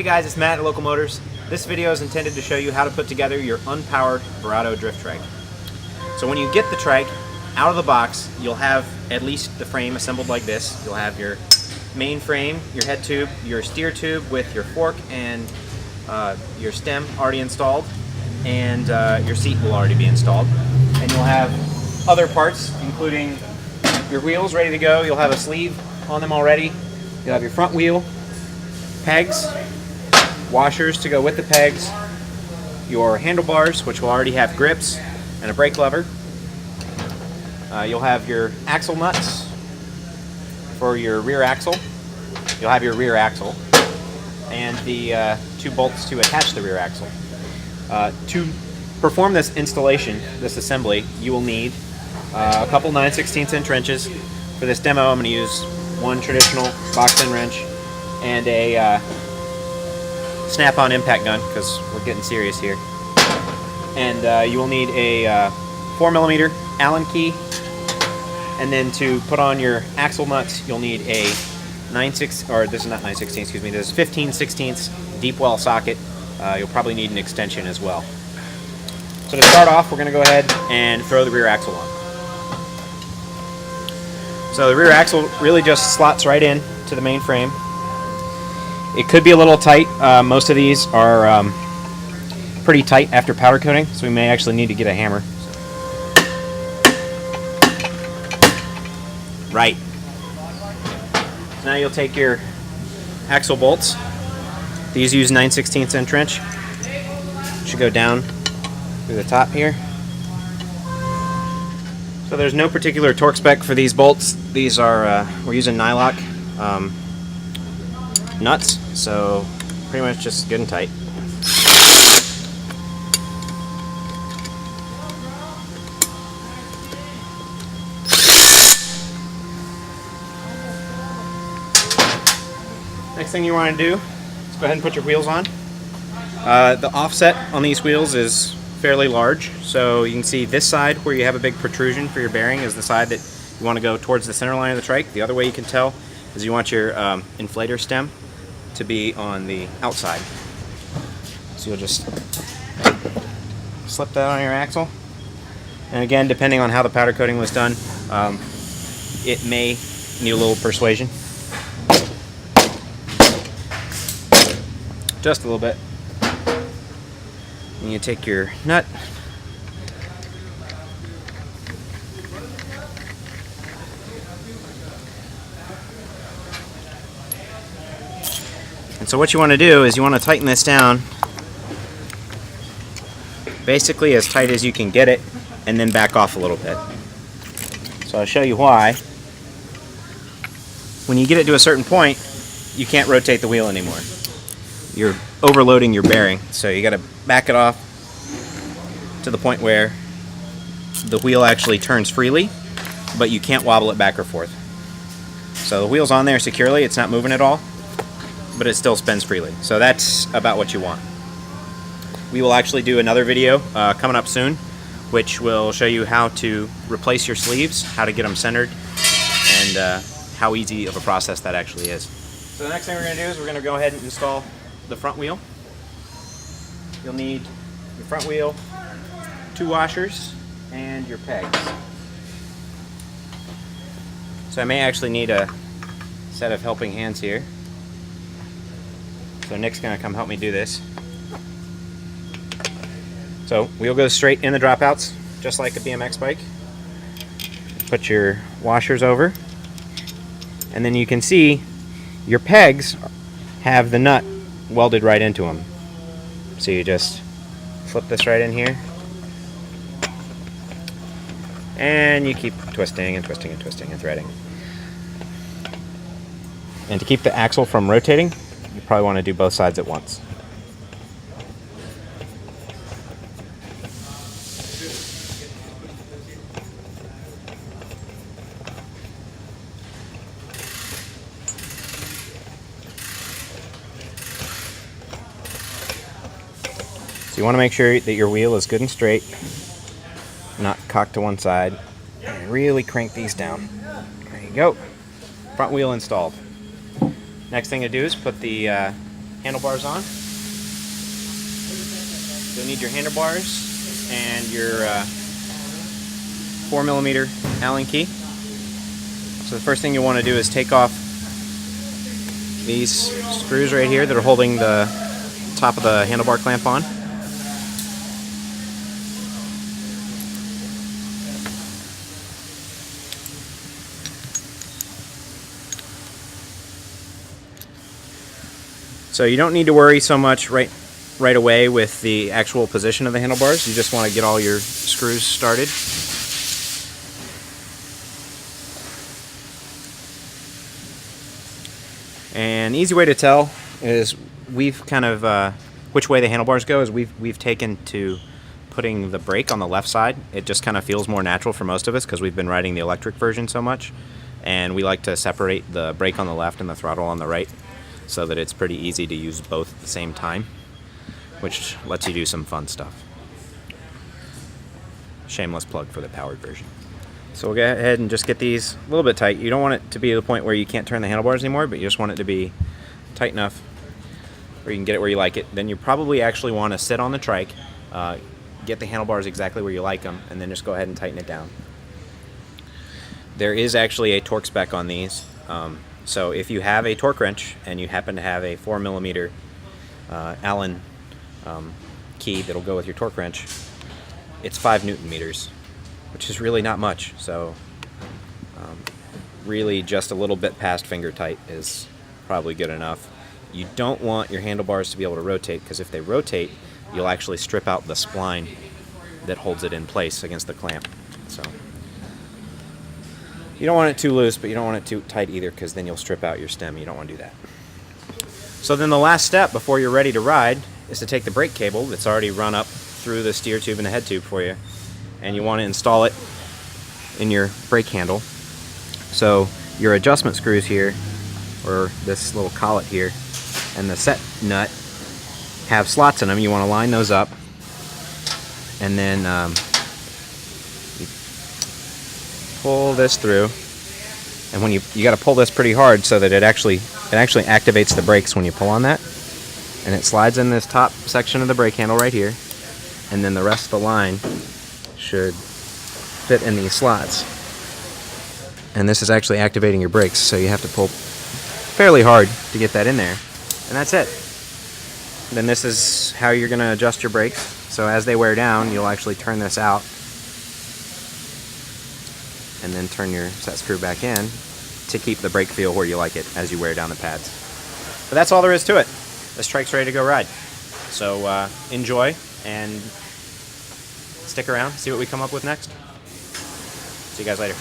Hey guys, it's Matt at Local Motors. This video is intended to show you how to put together your unpowered Verrado drift trike. So when you get the trike out of the box, you'll have at least the frame assembled like this. You'll have your main frame, your head tube, your steer tube with your fork and your stem already installed, and your seat will already be installed. And you'll have other parts, including your wheels ready to go. You'll have a sleeve on them already. You'll have your front wheel, pegs, washers to go with the pegs, your handlebars, which will already have grips, and a brake lever. You'll have your axle nuts for your rear axle. You'll have your rear axle and the two bolts to attach the rear axle. To perform this installation, this assembly, you will need a couple 9/16 inch wrenches. For this demo, I'm going to use one traditional box-in wrench and a snap-on impact gun, because we're getting serious here. And you will need a 4mm Allen key, and then to put on your axle nuts, you'll need a 15/16 deep well socket. You'll probably need an extension as well. So to start off, we're going to go ahead and throw the rear axle on. So the rear axle really just slots right in to the main frame. It could be a little tight. Most of these are pretty tight after powder coating, so we may actually need to get a hammer. Right. So now you'll take your axle bolts. These use 9/16 inch wrench. Should go down through the top here. So there's no particular torque spec for these bolts. These are, we're using nylock nuts, so pretty much just good and tight. Next thing you want to do is go ahead and put your wheels on. The offset on these wheels is fairly large, so you can see this side where you have a big protrusion for your bearing is the side that you want to go towards the center line of the trike. The other way you can tell is you want your inflator stem to be on the outside. So you'll just slip that on your axle, and again, depending on how the powder coating was done, it may need a little persuasion. Just a little bit. And you take your nut, and so what you want to do is you want to tighten this down basically as tight as you can get it, and then back off a little bit. So I'll show you why. When you get it to a certain point, you can't rotate the wheel anymore. You're overloading your bearing, so you got to back it off to the point where the wheel actually turns freely, but you can't wobble it back or forth. So the wheel's on there securely, it's not moving at all, but it still spins freely. So that's about what you want. We will actually do another video coming up soon, which will show you how to replace your sleeves, how to get them centered, and how easy of a process that actually is. So the next thing we're going to do is we're going to go ahead and install the front wheel. You'll need your front wheel, two washers, and your pegs. So I may actually need a set of helping hands here. So Nick's going to come help me do this. So wheel goes straight in the dropouts, just like a BMX bike. Put your washers over, and then you can see your pegs have the nut welded right into them. So you just flip this right in here, and you keep twisting and twisting and twisting and threading. And to keep the axle from rotating, you probably want to do both sides at once. So you want to make sure that your wheel is good and straight, not cocked to one side, and really crank these down. There you go. Front wheel installed. Next thing to do is put the handlebars on. You'll need your handlebars and your 4mm Allen key. So the first thing you want to do is take off these screws right here that are holding the top of the handlebar clamp on. So you don't need to worry so much right away with the actual position of the handlebars. You just want to get all your screws started. And an easy way to tell is we've kind of which way the handlebars go is we've taken to putting the brake on the left side. It just kind of feels more natural for most of us because we've been riding the electric version so much, and we like to separate the brake on the left and the throttle on the right so that it's pretty easy to use both at the same time, which lets you do some fun stuff. Shameless plug for the powered version. So we'll go ahead and just get these a little bit tight. You don't want it to be to the point where you can't turn the handlebars anymore, but you just want it to be tight enough where you can get it where you like it. Then you probably actually want to sit on the trike, get the handlebars exactly where you like them, and then just go ahead and tighten it down. There is actually a torque spec on these. So if you have a torque wrench and you happen to have a 4mm Allen key that'll go with your torque wrench, it's 5 Newton meters, which is really not much. So really just a little bit past finger tight is probably good enough. You don't want your handlebars to be able to rotate, because if they rotate, you'll actually strip out the spline that holds it in place against the clamp. So you don't want it too loose, but you don't want it too tight either, because then you'll strip out your stem. You don't want to do that. So then the last step before you're ready to ride is to take the brake cable that's already run up through the steer tube and the head tube for you, and you want to install it in your brake handle. So your adjustment screws here, or this little collet here, and the set nut have slots in them. You want to line those up, and then you pull this through, and when you got to pull this pretty hard so that it actually activates the brakes when you pull on that, and it slides in this top section of the brake handle right here, and then the rest of the line should fit in these slots. And this is actually activating your brakes, so you have to pull fairly hard to get that in there, and that's it. Then this is how you're going to adjust your brakes. So as they wear down, you'll actually turn this out and then turn your set screw back in to keep the brake feel where you like it as you wear down the pads. But that's all there is to it. This trike's ready to go ride. So enjoy and stick around, see what we come up with next. See you guys later.